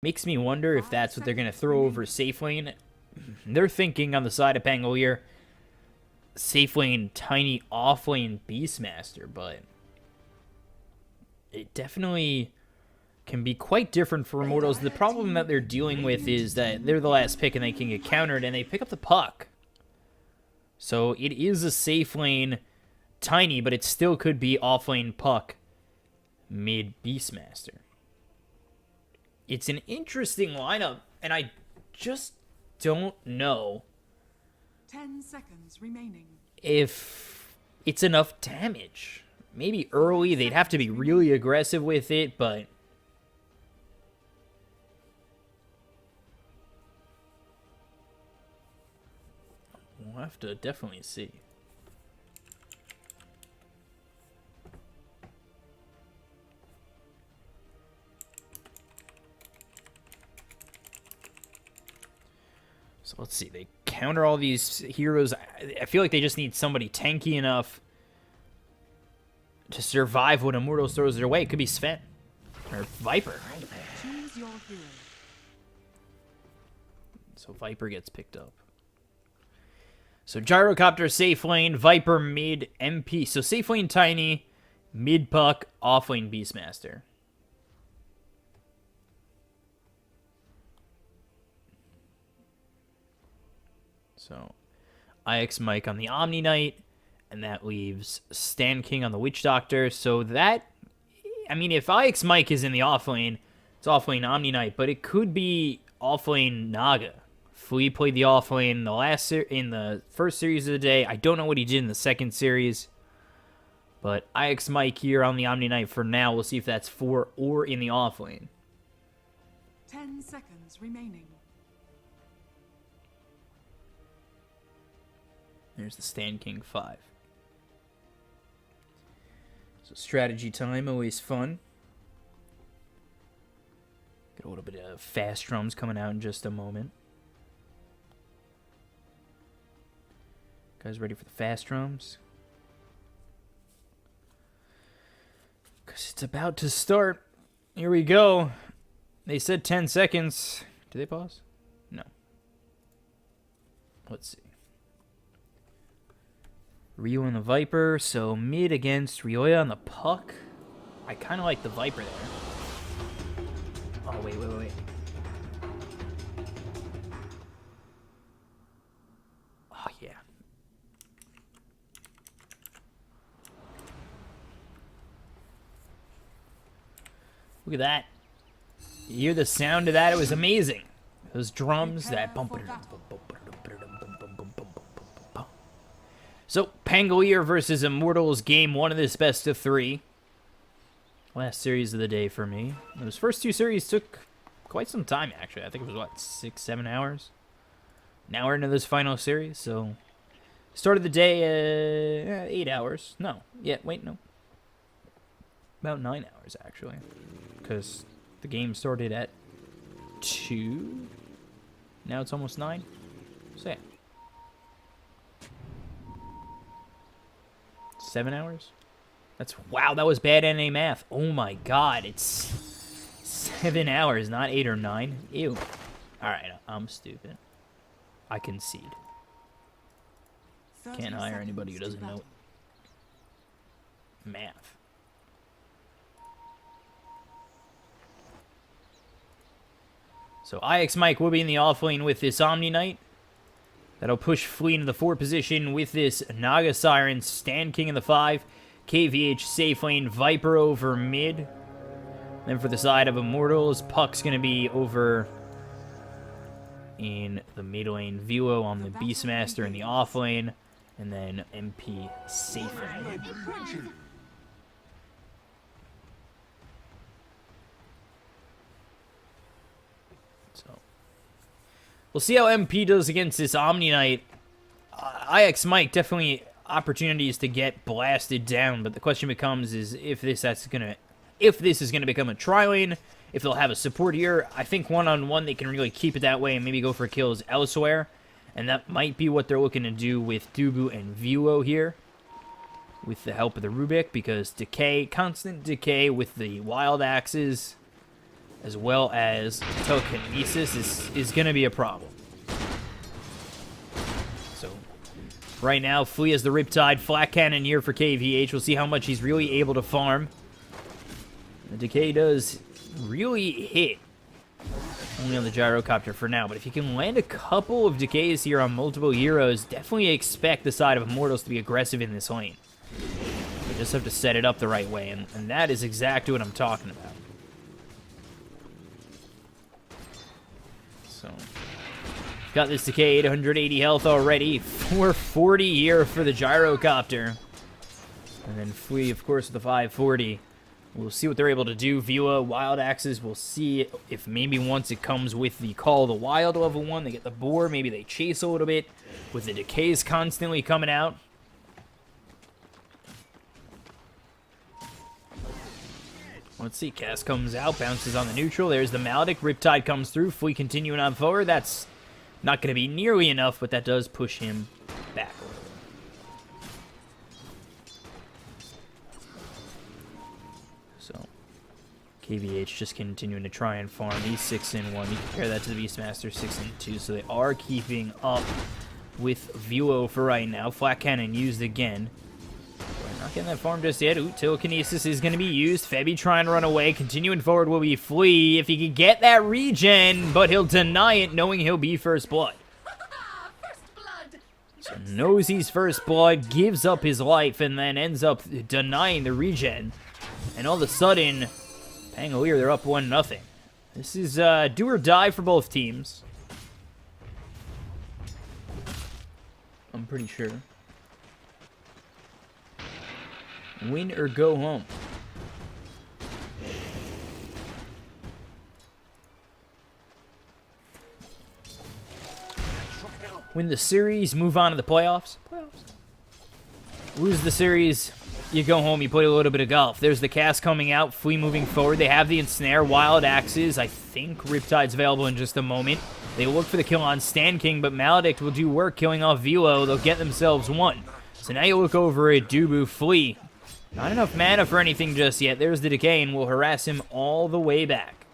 Makes me wonder if that's what they're going to throw over safe lane. They're thinking on the side of Pangolier, safe lane, tiny off lane Beastmaster, but it definitely can be quite different for Immortals. The problem that they're dealing with is that they're the last pick and they can get countered, and they pick up the puck. So it is a safe lane, tiny, but it still could be off lane puck, mid Beastmaster. It's an interesting lineup, and I just don't know 10 seconds remaining. if it's enough damage. Maybe early they'd have to be really aggressive with it, but we'll have to definitely see. So let's see. They counter all these heroes. I feel like they just need somebody tanky enough to survive what Immortals throws their way. It could be Sven or Viper. Choose your hero. So Viper gets picked up. So Gyrocopter safe lane, Viper mid, MP. So safe lane tiny, mid puck, off lane Beastmaster. So IX Mike on the Omni Knight, and that leaves Stan King on the Witch Doctor. So that, I mean, if IX Mike is in the off lane, it's off lane Omni Knight, but it could be off lane Naga. Flea played the off lane in the first series of the day. I don't know what he did in the second series, but IX Mike here on the Omni Knight for now. We'll see if that's for or in the off lane. 10 seconds remaining. There's the Stan King 5. So strategy time, always fun. Get a little bit of fast drums coming out in just a moment. Guys ready for the fast drums? Because it's about to start. Here we go. They said 10 seconds. Do they pause? No. Let's see. Ryu and the Viper, so mid against Ryoya on the puck. I kind of like the Viper there. Oh, wait. Oh, yeah. Look at that. You hear the sound of that? It was amazing. Those drums, that bump. So, Pangolier versus Immortals, game 1 of this best of 3. Last series of the day for me. Those first 2 series took quite some time, actually. I think it was, what, 6-7 hours? Now we're into this final series, so... Started the day, 8 hours. No. Yeah, wait, no. About 9 hours, actually. Because the game started at 2. Now it's almost 9. So, yeah. 7 hours? Wow, that was bad NA math. Oh my god, it's 7 hours, not 8 or 9. Ew. Alright, I'm stupid. I concede. Can't hire anybody who doesn't know math. So IX Mike will be in the off lane with this Omni Knight. That'll push Flea into the 4 position with this Naga Siren, Stan King in the 5, KVH safe lane, Viper over mid. Then for the side of Immortals, Puck's going to be over in the mid lane, Velo on the Beastmaster in the off lane, and then MP safe lane. So we'll see how MP does against this Omni Knight. IX Mike, definitely opportunities to get blasted down, but the question becomes is if this is gonna become a tri-lane, if they'll have a support here. I think one-on-one they can really keep it that way and maybe go for kills elsewhere, and that might be what they're looking to do with Dubu and Velo here, with the help of the Rubik, because decay, constant decay with the wild axes as well as telekinesis is going to be a problem. So right now, Flea has the Riptide, Flat Cannon here for KVH. We'll see how much he's really able to farm. The Decay does really hit only on the Gyrocopter for now, but if you can land a couple of Decays here on multiple heroes, definitely expect the side of Immortals to be aggressive in this lane. You just have to set it up the right way, and that is exactly what I'm talking about. So, got this Decay, 880 health already, 440 here for the Gyrocopter. And then Flea, of course, with the 540. We'll see what they're able to do. Vila, Wild Axes, we'll see if maybe once it comes with the Call of the Wild level 1, they get the Boar, maybe they chase a little bit, with the Decays constantly coming out. Let's see, Cast comes out, bounces on the neutral, there's the Maledict, Riptide comes through, Flea continuing on forward, that's not going to be nearly enough, but that does push him back a little. So, KVH just continuing to try and farm. He's 6-1. You compare that to the Beastmaster 6-2. So they are keeping up with Vilo for right now. Flat Cannon used again. We're not getting that farm just yet. Ooh, Telekinesis is going to be used. Febby trying to run away. Continuing forward will be Flea if he can get that regen, but he'll deny it knowing he'll be First Blood. So knows he's First Blood, gives up his life, and then ends up denying the regen. And all of a sudden, Pangolier, they're up 1-0. This is do or die for both teams. I'm pretty sure. Win or go home. Win the series, move on to the playoffs. Lose the series, you go home, you play a little bit of golf. There's the Cast coming out, Flea moving forward. They have the Ensnare, Wild Axes. I think Riptide's available in just a moment. They look for the kill on Stand King, but Maledict will do work killing off Vilo. They'll get themselves one. So now you look over at Dubu. Flea. Not enough mana for anything just yet. There's the Decay, and we'll harass him all the way back.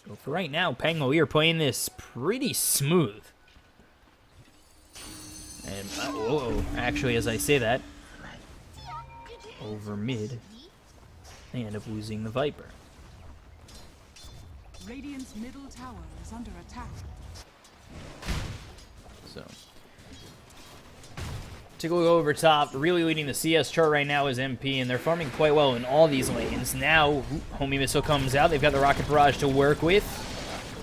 So for right now, Pangolier playing this pretty smooth. And, actually, as I say that, over mid, they end up losing the Viper. Radiant's middle tower is under attack. So, take a look over top. Really leading the CS chart right now is MP, and they're farming quite well in all these lanes. Now, Homie Missile comes out. They've got the Rocket Barrage to work with.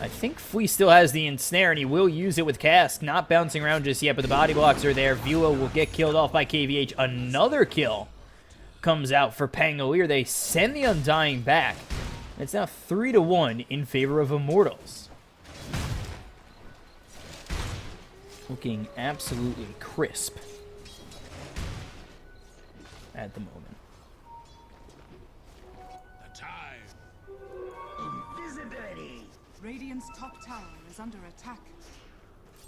I think Flea still has the Ensnare, and he will use it with Cask. Not bouncing around just yet, but the body blocks are there. Vilo will get killed off by KVH. Another kill comes out for Pangolier. They send the Undying back. It's now 3-1 in favor of Immortals. Looking absolutely crisp at the moment. The time. Invisibility. Radiant's top tower is under attack.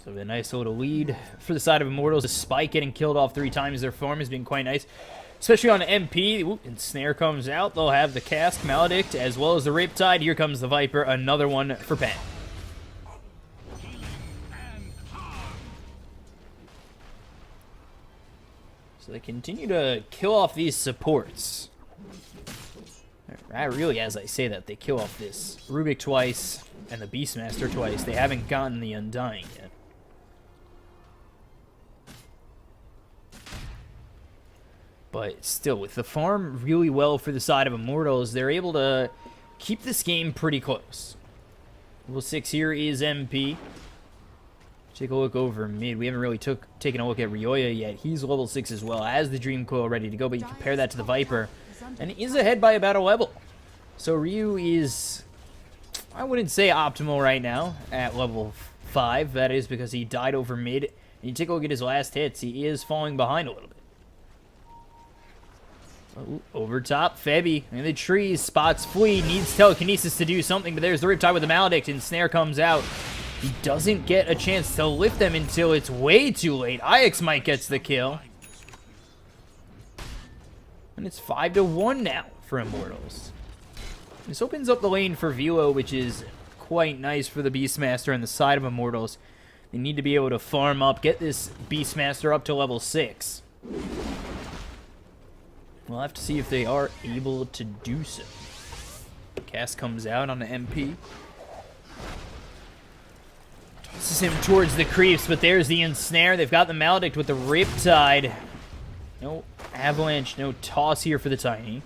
So a nice little lead for the side of Immortals, despite getting killed off 3 times. Their form has been quite nice, especially on MP. Ooh, and Snare comes out. They'll have the Cask, Maledict, as well as the Riptide. Here comes the Viper, another one for Pan. So they continue to kill off these supports. Really, as I say that, they kill off this Rubik twice and the Beastmaster twice. They haven't gotten the Undying yet. But still, with the farm really well for the side of Immortals, they're able to keep this game pretty close. Level 6 here is MP. Take a look over mid. We haven't really taken a look at Ryoya yet. He's level 6 as well, as the Dream Coil ready to go, but you compare that to the Viper, and is ahead by about a level. So Ryu is, I wouldn't say optimal right now at level 5. That is because he died over mid. And you take a look at his last hits, he is falling behind a little bit. Ooh, over top, Febby in the trees, spots Flea, needs Telekinesis to do something, but there's the Riptide with the Maledict, and Snare comes out. He doesn't get a chance to lift them until it's way too late. Ix might gets the kill. And it's 5-1 now for Immortals. This opens up the lane for Velo, which is quite nice for the Beastmaster on the side of Immortals. They need to be able to farm up, get this Beastmaster up to level 6. We'll have to see if they are able to do so. Cast comes out on the MP. Tosses him towards the creeps, but there's the ensnare. They've got the Maledict with the Riptide. No avalanche, no toss here for the Tiny.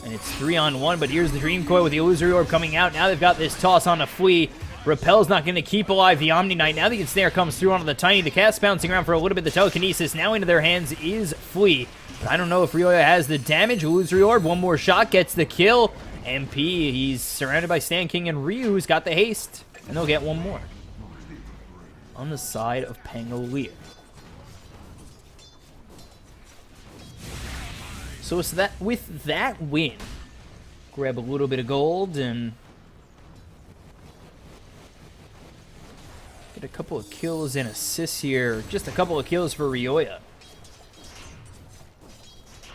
And it's 3-on-1, but here's the Dream Coil with the Illusory Orb coming out. Now they've got this toss on a Flea. Repel's not going to keep alive the Omni Knight. Now the ensnare comes through onto the Tiny. The cast bouncing around for a little bit. The telekinesis now into their hands is Flea. But I don't know if Ryoya has the damage. Illusory Orb, one more shot, gets the kill. MP, he's surrounded by Sand King and Ryu, who's got the haste. And they'll get one more. On the side of Pangolier. So it's that, with that win, grab a little bit of gold and get a couple of kills and assists here. Just a couple of kills for Ryoya.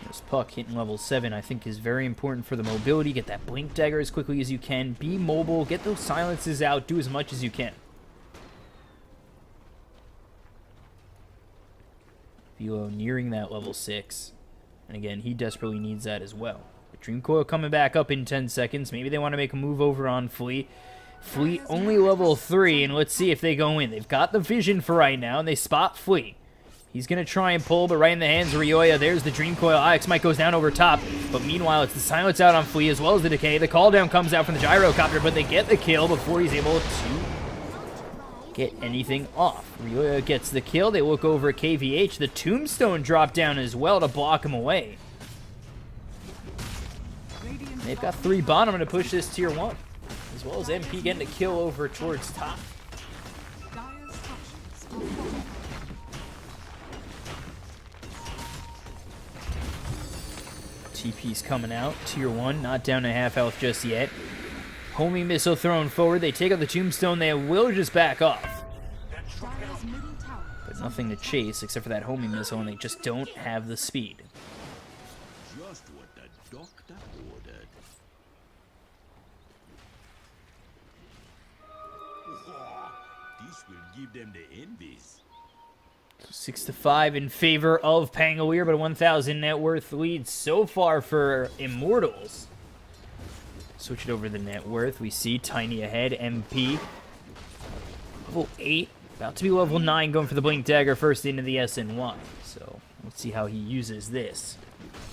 This puck hitting level 7 I think is very important for the mobility. Get that blink dagger as quickly as you can. Be mobile. Get those silences out. Do as much as you can. Velo nearing that level 6. And again, he desperately needs that as well. The Dream Coil coming back up in 10 seconds. Maybe they want to make a move over on Flea. Flea only level 3, and let's see if they go in. They've got the vision for right now, and they spot Flea. He's going to try and pull, but right in the hands of Ryoya. There's the Dream Coil. Ix Might goes down over top, but meanwhile, it's the silence out on Flea as well as the decay. The call down comes out from the Gyrocopter, but they get the kill before he's able to get anything off. Ryoya gets the kill. They look over at KVH. The Tombstone dropped down as well to block him away. They've got 3 bottom to push this tier 1. As well as MP getting a kill over towards top. TP's coming out. Tier 1, not down to half health just yet. Homing missile thrown forward. They take out the Tombstone. They will just back off. But nothing to chase except for that homing missile, and they just don't have the speed. Just what the doctor ordered. This will give them the envies. 6-5 in favor of Pangolier, but a 1,000 net worth lead so far for Immortals. Switch it over to the net worth. We see Tiny ahead. MP. Level 8. About to be level 9. Going for the Blink Dagger first into the SNY. So let's see how he uses this.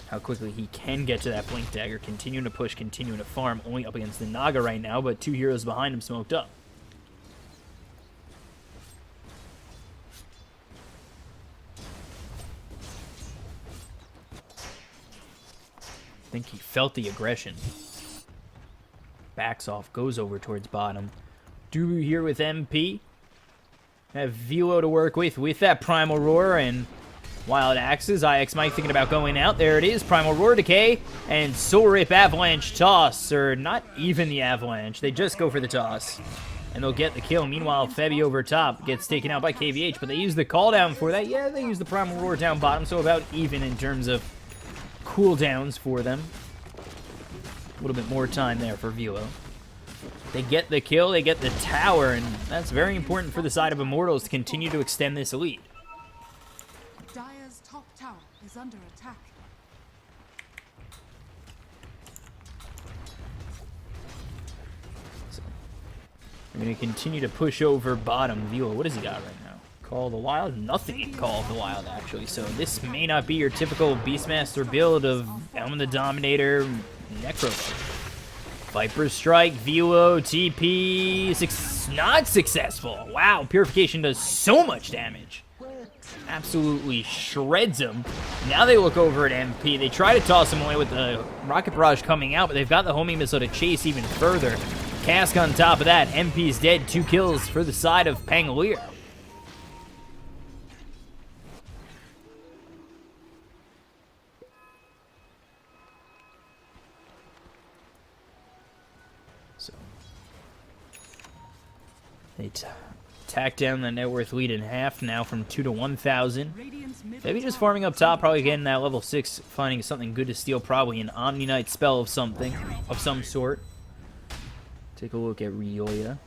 How quickly he can get to that Blink Dagger. Continuing to push. Continuing to farm. Only up against the Naga right now. But 2 heroes behind him smoked up. I think he felt the aggression. Backs off, goes over towards bottom. Duru here with MP. Have Velo to work with that Primal Roar and Wild Axes. Ix Might thinking about going out. There it is. Primal Roar Decay and Soul Rip Avalanche Toss. Or not even the Avalanche. They just go for the toss. And they'll get the kill. Meanwhile, Febby over top gets taken out by KVH. But they use the call down for that. Yeah, they use the Primal Roar down bottom. So about even in terms of cooldowns for them. A little bit more time there for Velo. They get the kill, they get the tower, and that's very important for the side of Immortals to continue to extend this lead. Dire's top tower is under attack. So, we're going to continue to push over bottom. Velo, what does he got right now? Call of the Wild? Nothing in Call of the Wild, actually. So this may not be your typical Beastmaster build of Elm the Dominator, Necro. Viper Strike, Velo, TP, not successful. Wow, Purification does so much damage. Absolutely shreds him. Now they look over at MP. They try to toss him away with the Rocket Barrage coming out, but they've got the homing missile to chase even further. Cask on top of that. MP's dead. 2 kills for the side of Pangolier. They tack down that net worth lead in half now from 2 to 1,000. Radiant's middle Maybe just tower farming up is top, under probably attack. getting that level 6, finding something good to steal, probably an Omni Knight spell of something, of some sort. Take a look at Rioya.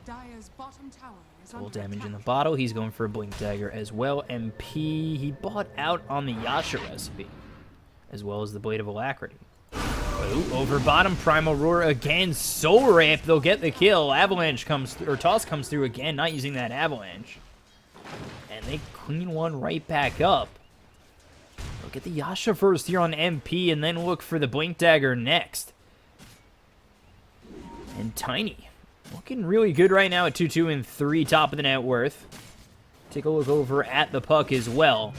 Dire's bottom tower is Full under damage in the attack. bottle. He's going for a Blink Dagger as well. MP, he bought out on the Yasha recipe, as well as the Blade of Alacrity. Ooh, over bottom, Primal Roar again. Soul Ramp, they'll get the kill. Avalanche comes, or Toss comes through again, not using that Avalanche. And they clean one right back up. They'll get the Yasha first here on MP, and then look for the Blink Dagger next. And Tiny, looking really good right now at 2-2 and 3, top of the net worth. Take a look over at the puck as well.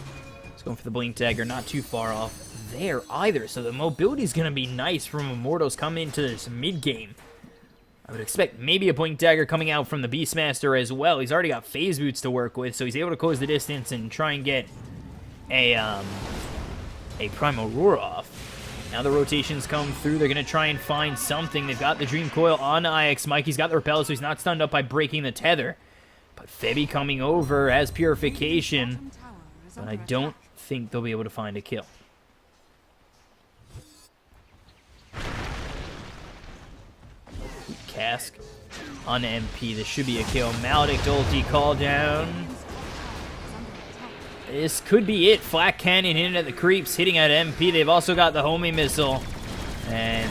He's going for the Blink Dagger, not too far off there either, so the mobility is going to be nice from Immortals coming into this mid-game. I would expect maybe a Blink Dagger coming out from the Beastmaster as well. He's already got Phase Boots to work with, so he's able to close the distance and try and get a Primal Roar off. Now the rotations come through. They're going to try and find something. They've got the Dream Coil on IX Mike. He's got the Repel, so he's not stunned up by breaking the tether. But Febby coming over as Purification, Bottom tower is but under I don't attack. think they'll be able to find a kill. Cask on MP. This should be a kill. Maledict ulti call down. Radiant's top tower is under attack. This could be it. Flak Cannon in at the creeps, hitting at MP. They've also got the homing missile. And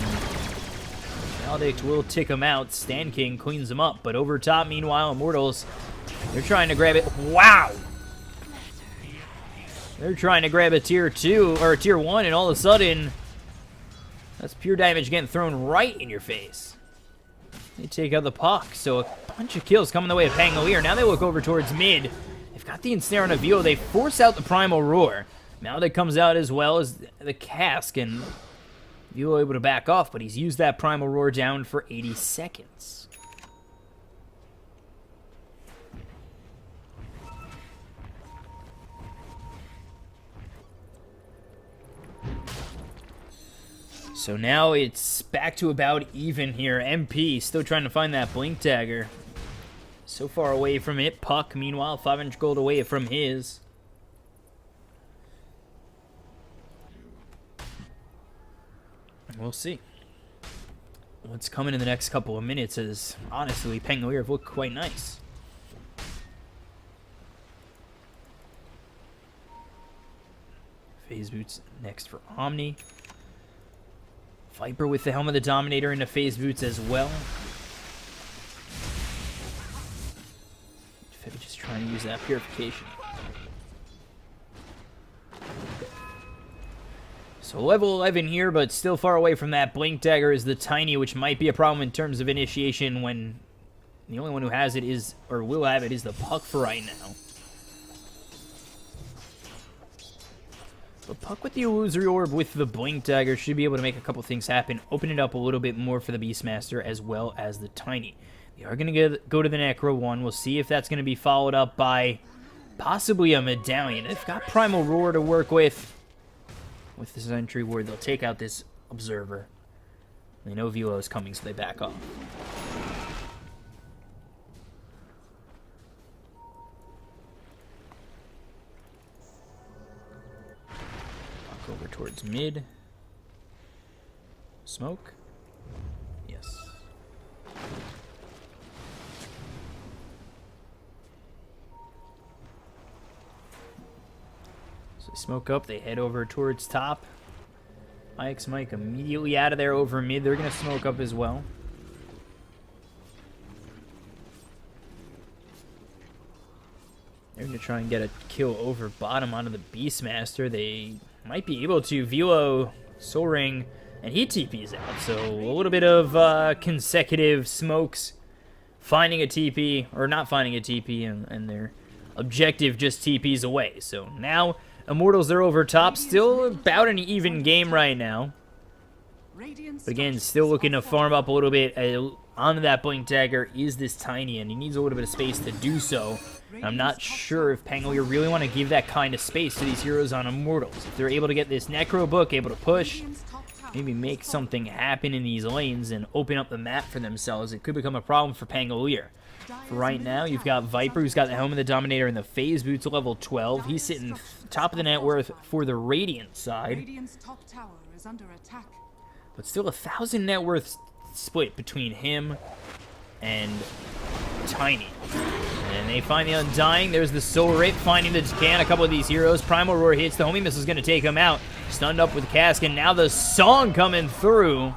Maledict will tick him out. Stan King cleans him up. But over top, meanwhile, Immortals, they're trying to grab it. Wow! They're trying to grab a tier 2, or a tier 1, and all of a sudden, that's pure damage getting thrown right in your face. They take out the puck, so a bunch of kills coming the way of Pangolier. Now they look over towards mid. They've got the Ensnare on a Velo. They force out the Primal Roar. Now that comes out as well as the Cask, and Velo able to back off, but he's used that Primal Roar down for 80 seconds. So now it's back to about even here. MP still trying to find that Blink Dagger. So far away from it. Puck, meanwhile, 500 gold away from his. We'll see what's coming in the next couple of minutes, as honestly, Pangolier have looked quite nice. Phase Boots next for Omni. Viper with the Helm of the Dominator into Phase Boots as well. Febby just trying to use that Purification. So level 11 here, but still far away from that. Blink Dagger is the Tiny, which might be a problem in terms of initiation when the only one who has it is, or will have it, is the Puck for right now. But Puck with the Illusory Orb with the Blink Dagger should be able to make a couple things happen. Open it up a little bit more for the Beastmaster as well as the Tiny. They are going to go to the Necro one. We'll see if that's going to be followed up by possibly a Medallion. They've got Primal Roar to work with the Sentry Ward. They'll take out this Observer. They know Velo is coming, so they back off. Over towards mid. Smoke. Yes. So they smoke up. They head over towards top. IX Mike immediately out of there over mid. They're going to smoke up as well. They're going to try and get a kill over bottom onto the Beastmaster. They might be able to. Velo, Soul Ring, and he TP's out. So a little bit of consecutive smokes. Finding a TP, or not finding a TP, and their objective just TP's away. So now, Immortals, they're over top. Still about an even game right now. But again, still looking to farm up a little bit. Onto that Blink Dagger is this Tiny, and he needs a little bit of space to do so. I'm not sure if Pangolier really want to give that kind of space to these heroes on Immortals. If they're able to get this Necro book, able to push, maybe make something happen in these lanes and open up the map for themselves, it could become a problem for Pangolier. For right now, you've got Viper, who's got the Helm of the Dominator and the Phase Boots level 12. He's sitting top of the net worth for the Radiant side. Radiant's top tower is under attack. But still 1,000 net worth split between him and Tiny. And they find the Undying. There's the Soul Rip finding the decay on a couple of these heroes. Primal Roar hits. The homing missile is going to take him out. Stunned up with Cask, and now the Song coming through.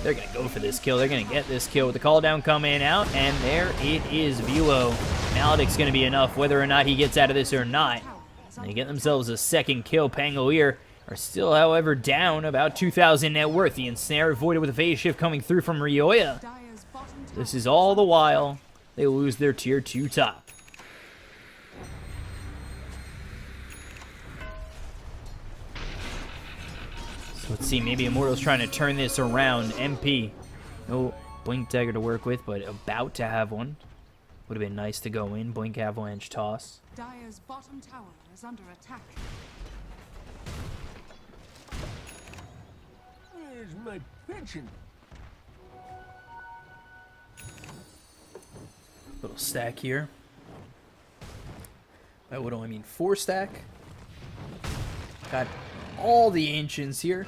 They're going to go for this kill. They're going to get this kill with the call down coming out, and there it is. Velo. Maledict's going to be enough, whether or not he gets out of this or not. And they get themselves a second kill. Pangolier are still, however, down about 2,000 net worth. The Ensnare avoided with a phase shift coming through from Ryoya. This is all the while they lose their tier 2 top. So let's see, maybe Immortals trying to turn this around. MP, no Blink Dagger to work with, but about to have one. Would have been nice to go in. Blink Avalanche toss. Dire's bottom tower is under attack. Where's my pension? Little stack here. That would only mean 4 stack. Got all the ancients here.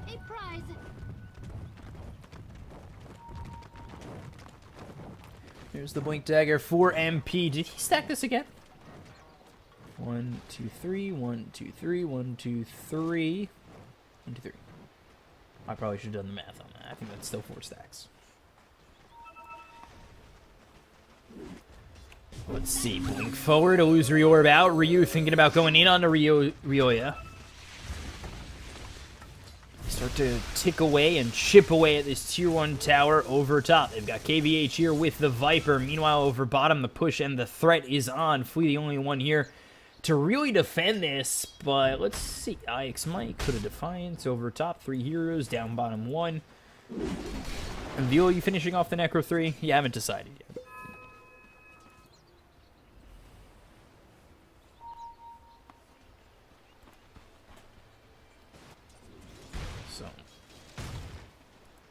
A prize. Here's the Blink Dagger for MP. Did he stack this again? 1, 2, 3, 1, 2, 3, 1, 2, 3. 1, 2, 3. I probably should have done the math on that. I think that's still 4 stacks. Let's see. Blink forward. Illusory Orb out. Ryu thinking about going in on the Ryoya. Start to tick away and chip away at this tier 1 tower over top. They've got KVH here with the Viper. Meanwhile, over bottom, the push and the threat is on. Flea the only one here to really defend this, but let's see. IX Mike put a Defiance over top. 3 heroes, down bottom 1. And Velo, you finishing off the Necro 3? You haven't decided yet. So,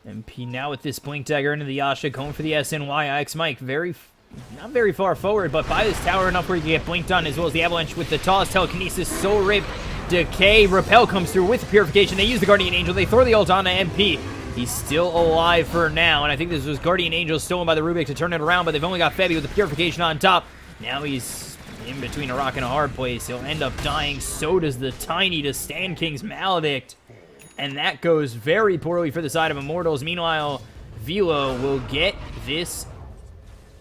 MP now with this Blink Dagger into the Yasha, going for the SNY. IX Mike, not very far forward, but by this tower enough where you can get blinked on, as well as the Avalanche with the toss, Telekinesis, Soul Rip, Decay, Repel comes through with the Purification. They use the Guardian Angel. They throw the ult on to MP. He's still alive for now, and I think this was Guardian Angel stolen by the Rubik to turn it around, but they've only got Febby with the Purification on top. Now he's in between a rock and a hard place. He'll end up dying. So does the Tiny to Stand King's Maledict. And that goes very poorly for the side of Immortals. Meanwhile, Velo will get this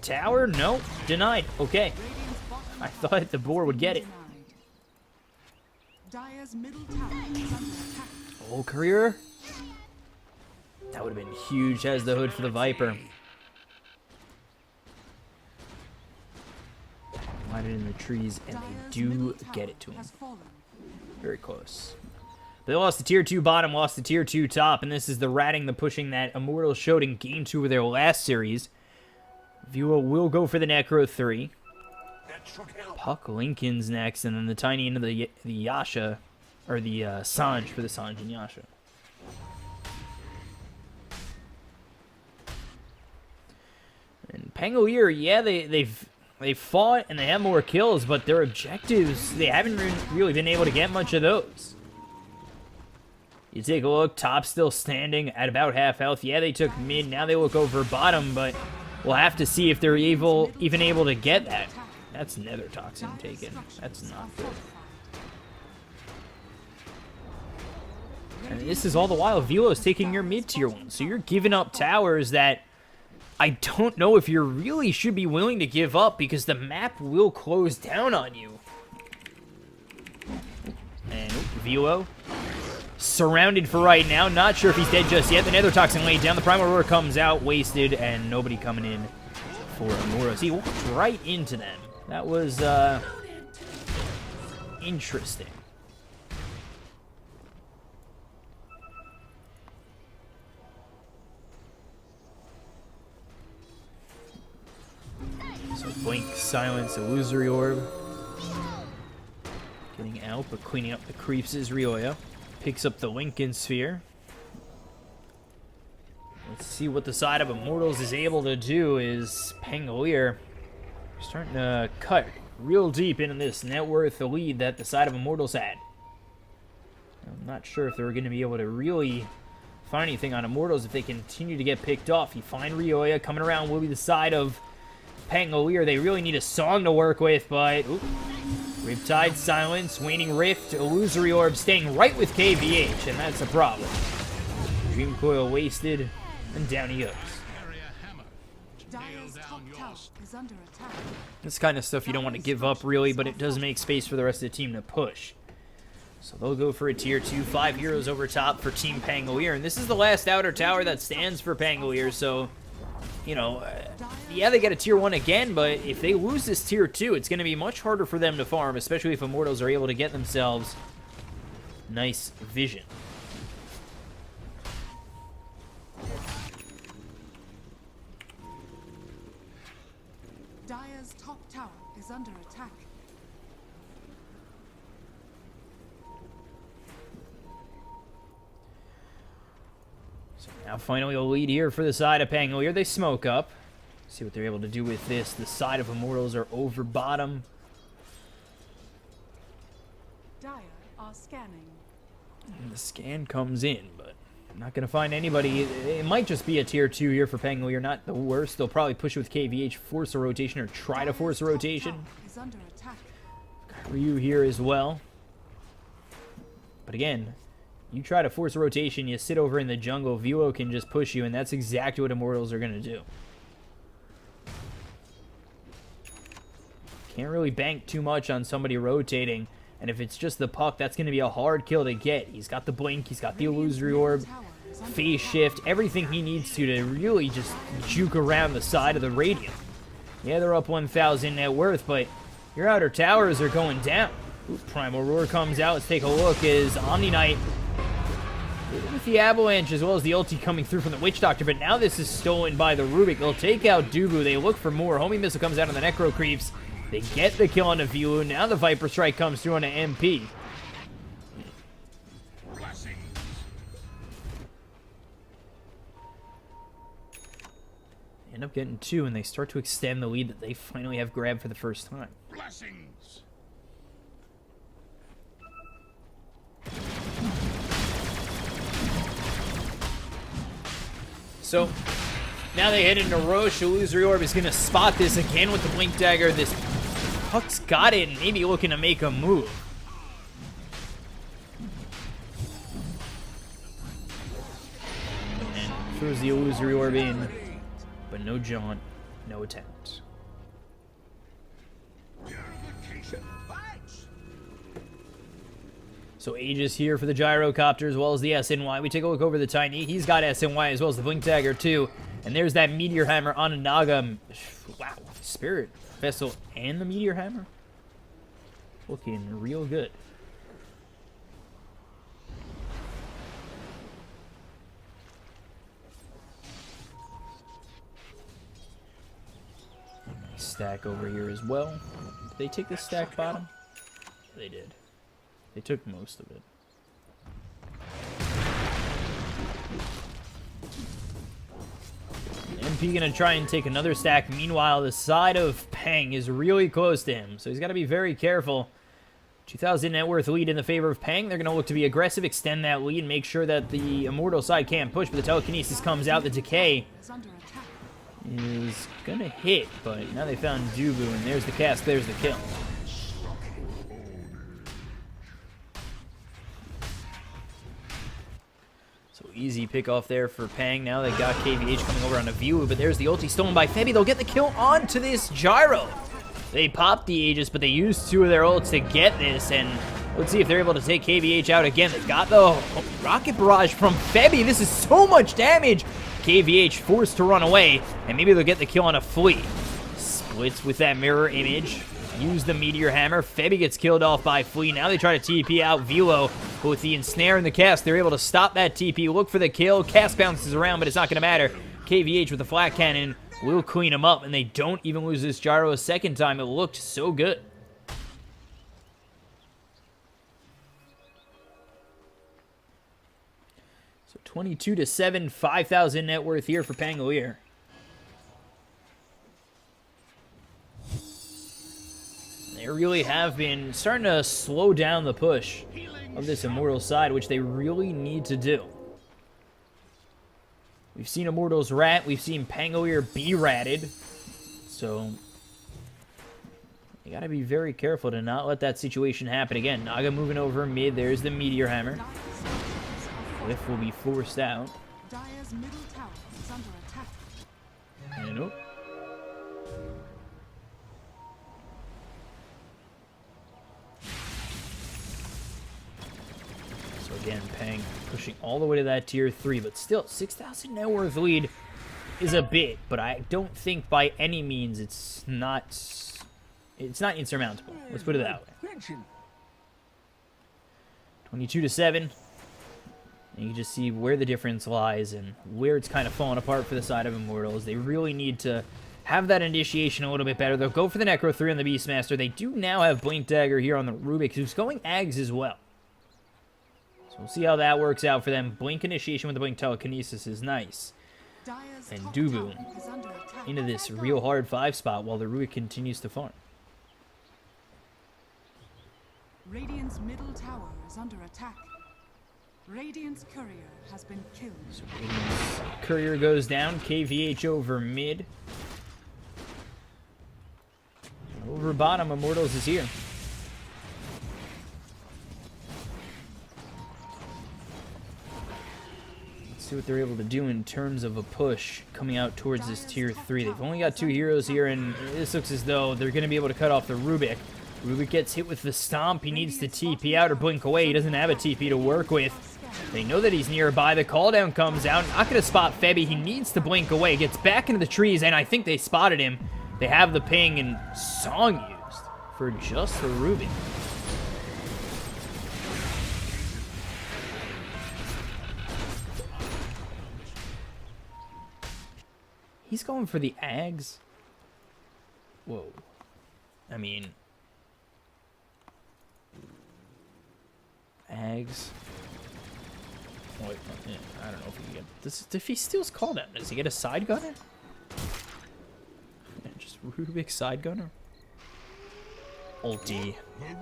tower. No, denied. Okay. I thought the boar would get it. Dire's middle tower is under attack. Oh, career. That would have been huge as the hood for the Viper. Hide it in the trees, and they do get it to him. Very close. They lost the tier 2 bottom, lost the tier 2 top, and this is the ratting, the pushing that Immortals showed in Game 2 of their last series. Velo will go for the Necro 3. Puck Lincoln's next, and then the Tiny into the Yasha, or the Sanj for the Sanj and Yasha. And Pangolier, yeah, they've fought and they have more kills, but their objectives, they haven't really been able to get much of those. You take a look, top still standing at about half health. Yeah, they took mid, now they look over bottom, but we'll have to see if they're even able to get that. That's Nether Toxin taken. That's not good. And this is all the while Velo's taking your mid-tier one, so you're giving up towers that I don't know if you really should be willing to give up, because the map will close down on you. And Velo surrounded for right now. Not sure if he's dead just yet. The Nether Toxin laid down. The Primal Roar comes out, wasted, and nobody coming in for Immortals. He walked right into them. That was interesting. So Blink, Silence, Illusory Orb. Getting out, but cleaning up the creeps is Ryoya. Picks up the Lincoln Sphere. Let's see what the side of Immortals is able to do. Is Pangolier starting to cut real deep into this net worth lead that the side of Immortals had. I'm not sure if they're going to be able to really find anything on Immortals if they continue to get picked off. You find Ryoya coming around will be the side of Pangolier. They really need a song to work with, but Riptide, Silence, Waning Rift, Illusory Orb staying right with KVH, and that's a problem. Dream Coil wasted, and down he goes. Dire's top tower is under attack. This kind of stuff you don't want to give up, really, but it does make space for the rest of the team to push. So they'll go for a tier 2, 5 heroes over top for Team Pangolier, and this is the last outer tower that stands for Pangolier, so, you know, yeah, they get a tier 1 again, but if they lose this tier 2, it's going to be much harder for them to farm, especially if Immortals are able to get themselves nice vision. Dire's top tower is under attack. So now finally a lead here for the side of Pangolier. They smoke up. See what they're able to do with this. The side of Immortals are over bottom. Dire are scanning. And the scan comes in, but I'm not going to find anybody. It might just be a tier 2 here for Pangolier. Not the worst. They'll probably push it with KVH, force a rotation, or try to force a rotation. Is under attack. Got Ryu here as well. But again, you try to force a rotation, you sit over in the jungle, Velo can just push you, and that's exactly what Immortals are going to do. Can't really bank too much on somebody rotating, and if it's just the puck, that's going to be a hard kill to get. He's got the blink, he's got the illusory orb, phase shift, everything he needs to really just juke around the side of the Radiant. Yeah, they're up 1,000 net worth, but your outer towers are going down. Ooh, Primal Roar comes out. Let's take a look as Omni Knight with the Avalanche as well as the ulti coming through from the Witch Doctor, but now this is stolen by the Rubik. They'll take out Dubu. They look for more. Homing Missile comes out on the Necro Creeps. They get the kill on the Velu. Now the Viper Strike comes through on the MP. Blessings. End up getting 2, and they start to extend the lead that they finally have grabbed for the first time. Blessings. So, now they head into Roche. Illusory Orb is going to spot this again with the Blink Dagger. This Puck's got it, and maybe looking to make a move. And throws the Illusory Orb in, but no jaunt, no attempt. So Aegis here for the Gyrocopter as well as the SNY. We take a look over the Tiny. He's got SNY as well as the Blink Dagger too. And there's that Meteor Hammer on a Naga. Wow, Spirit Vessel and the Meteor Hammer. Looking real good. Nice stack over here as well. Did they take the stack bottom? They did. They took most of it. MP gonna try and take another stack. Meanwhile, the side of Pang is really close to him, so he's got to be very careful. 2,000 net worth lead in the favor of Pang. They're gonna look to be aggressive, extend that lead, make sure that the Immortal side can't push, but the Telekinesis comes out. The Decay is gonna hit, but now they found Dubu, and there's the cast, there's the kill. Easy pick off there for Pang. Now they got KVH coming over on a view, but there's the ulti stolen by Febby. They'll get the kill onto this Gyro. They popped the Aegis, but they used 2 of their ults to get this, and let's see if they're able to take KVH out again. They've got the Rocket Barrage from Febby. This is so much damage. KVH forced to run away, and maybe they'll get the kill on a Flea. Splits with that mirror image. Use the Meteor Hammer. Febby gets killed off by Flea. Now they try to TP out Velo, but with the Ensnare and the cast, they're able to stop that TP. Look for the kill. Cast bounces around, but it's not going to matter. KVH with the Flat Cannon will clean him up, and they don't even lose this Gyro a second time. It looked so good. So 22-7, 5,000 net worth here for Pangolier. They really have been starting to slow down the push of this Immortals side, which they really need to do. We've seen Immortals rat, we've seen Pangolier be ratted, so you gotta be very careful to not let that situation happen again. Naga moving over mid, there's the Meteor Hammer. Cliff will be forced out. Dire's middle tower is under attack. And nope. So again, Pang pushing all the way to that tier 3, but still, 6,000 net worth lead is a bit, but I don't think by any means it's not insurmountable. Let's put it that way. 22-7. And you can just see where the difference lies and where it's kind of falling apart for the side of Immortals. They really need to have that initiation a little bit better. They'll go for the Necro 3 on the Beastmaster. They do now have Blink Dagger here on the Rubik, who's going Ags as well. So we'll see how that works out for them. Blink initiation with the Blink Telekinesis is nice. Dire's And top Dubu tower is under attack. into this real hard 5 spot while the Rubik continues to farm. Radiant's middle tower is under attack. Radiant's courier has been killed. So Radiant's Courier goes down. KVH over mid. Over bottom, Immortals is here. Let's see what they're able to do in terms of a push coming out towards this tier 3. They've only got 2 heroes here, and this looks as though they're going to be able to cut off the Rubik. Rubik gets hit with the Stomp. He needs to TP out or blink away. He doesn't have a TP to work with. They know that he's nearby. The call down comes out. Not going to spot Febby. He needs to blink away. Gets back into the trees, and I think they spotted him. They have the ping and Song used for just the Rubik. He's going for the Ags. Whoa. I mean, Ags. Wait, yeah, I don't know if he can get this. If he steals call down, does he get a side gunner? Yeah, just Rubik side gunner. Ulti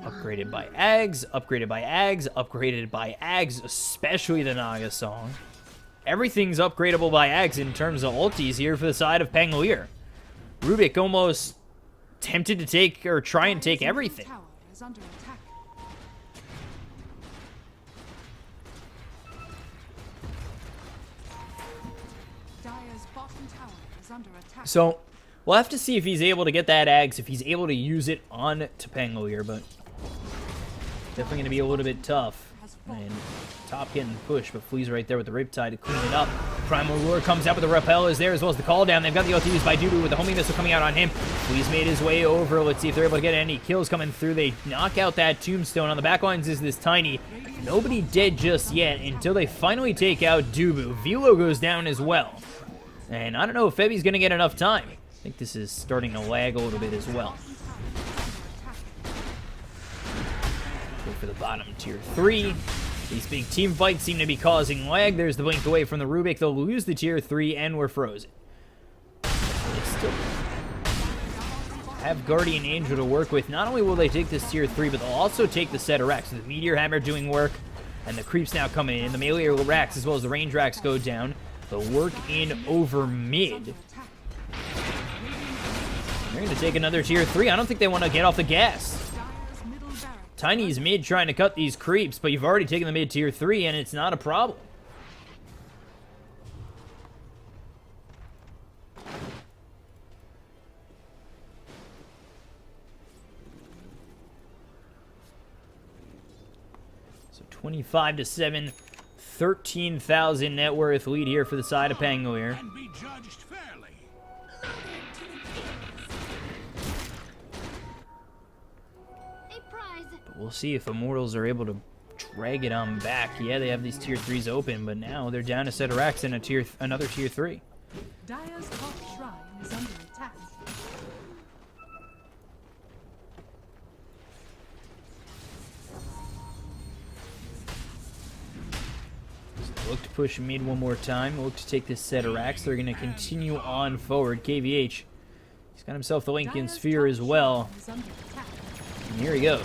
upgraded by Ags, upgraded by Ags, upgraded by Ags, especially the Naga song. Everything's upgradable by Ags in terms of ultis here for the side of Pangolier. Rubik almost tempted to take or try and take everything. Tower is under attack. Dire's bottom tower is under attack. So we'll have to see if he's able to get that Ags, if he's able to use it on to Pangolier, but definitely going to be a little bit tough. And top getting pushed, but Flea's right there with the Riptide to clean it up. Primal Lure comes out, but the Repel is there as well as the call down. They've got the ulti used by Dubu with the homing missile coming out on him. Flea's made his way over. Let's see if they're able to get any kills coming through. They knock out that Tombstone. On the backlines is this Tiny. Nobody dead just yet until they finally take out Dubu. Velo goes down as well. And I don't know if Febby's going to get enough time. I think this is starting to lag a little bit as well. Go for the bottom tier 3. These big team fights seem to be causing lag. There's the blink away from the Rubik. They'll lose the tier 3, and we're frozen. They still have Guardian Angel to work with. Not only will they take this tier 3, but they'll also take the set of racks. So the Meteor Hammer doing work, and the creeps now coming in. The melee racks as well as the range racks go down. The work in over mid. They're going to take another tier 3. I don't think they want to get off the gas. Tiny's mid trying to cut these creeps, but you've already taken the mid tier 3, and it's not a problem. So 25-7, 13,000 net worth lead here for the side of Pangolier. And be judged fairly. We'll see if Immortals are able to drag it on back. Yeah, they have these tier 3s open, but now they're down a set of racks and another tier 3. Dire's top shrine is under attack. Look to push mid one more time. Look to take this set of racks. They're going to continue on forward. KVH, he's got himself the Lincoln Sphere as well. And here he goes.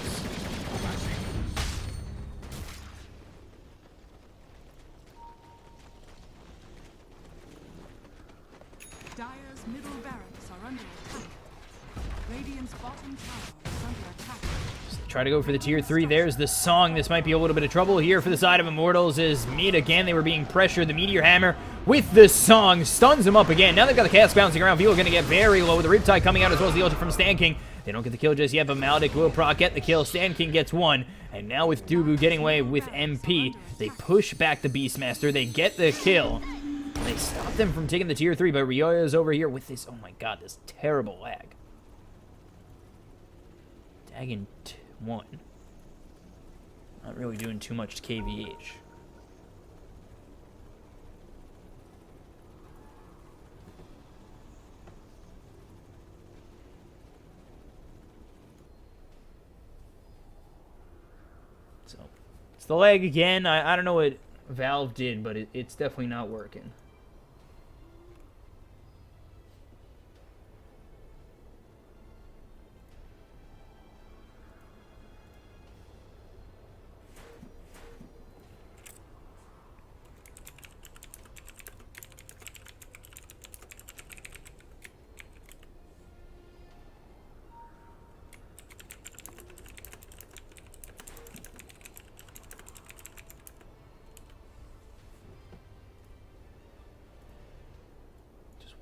Dire's middle barracks are under attack. Radiant's bottom tower is under attack. Try to go for the tier 3. There's the song. This might be a little bit of trouble here for the side of Immortals as mid again. They were being pressured. The Meteor Hammer with the song stuns them up again. Now they've got the cast bouncing around. People are going to get very low. The Riptide coming out as well as the ulti from Stan King. They don't get the kill just yet, but Maldic will proc get the kill. Stan King gets one. And now with Dubu getting away with MP, they push back the Beastmaster. They get the kill. They stop them from taking the tier 3, but Ryoya is over here with this, oh my god, this terrible lag. Dagon 1. Not really doing too much to KVH. So, it's the lag again. I don't know what Valve did, but it's definitely not working.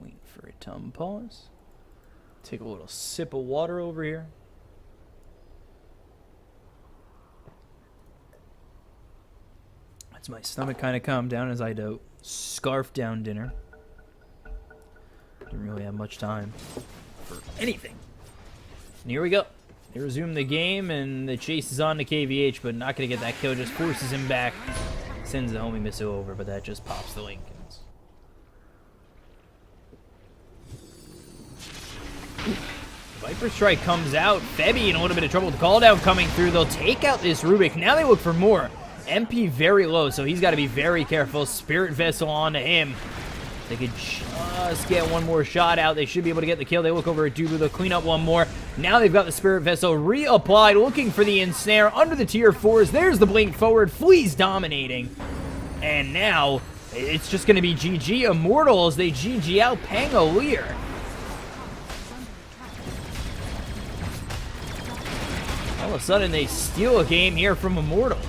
Waiting for a pause. Take a little sip of water over here. That's my stomach kind of calmed down as I scarf down dinner. Didn't really have much time for anything. And here we go. They resume the game, and the chase is on to KVH, but not going to get that kill. Just forces him back. Sends the homie missile over, but that just pops the Lincolns. Viper Strike comes out. Febby in a little bit of trouble with the call down coming through. They'll take out this Rubik. Now they look for more. MP very low, so he's got to be very careful. Spirit Vessel onto him. They could just get one more shot out. They should be able to get the kill. They look over at Dubu. They'll clean up one more. Now they've got the Spirit Vessel reapplied, looking for the ensnare under the tier 4s. There's the blink forward. Flea's dominating. And now it's just going to be GG. Immortals, they GG out Pangolier. All of a sudden, they steal a game here from Immortals.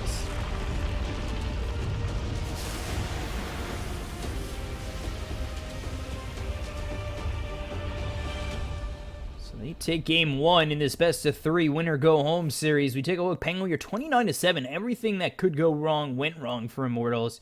So they take game 1 in this best-of-3 winner-go-home series. We take a look. Pangolier 29-7. Everything that could go wrong went wrong for Immortals.